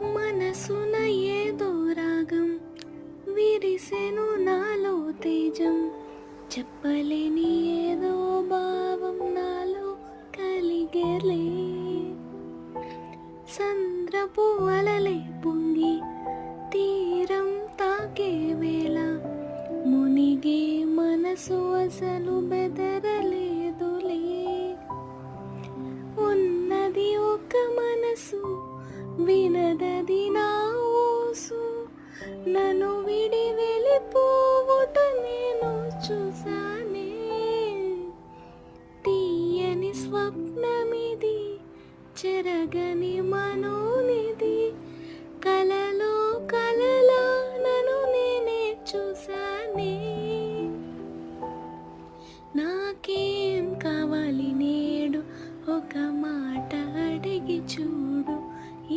మనసున ఏదో రాగం విరిసెను నాలో తేజం, చెప్పలేని ఏదో భావం నాలో కలిగేలే. సంద్రపు అలలే పొంగి తీరం తాకే వేళ, మునిగే మనసు అసలు బెదరలేదులే. ఉన్నది ఒక మనసు, వినదది నా ఊసు, నన్ను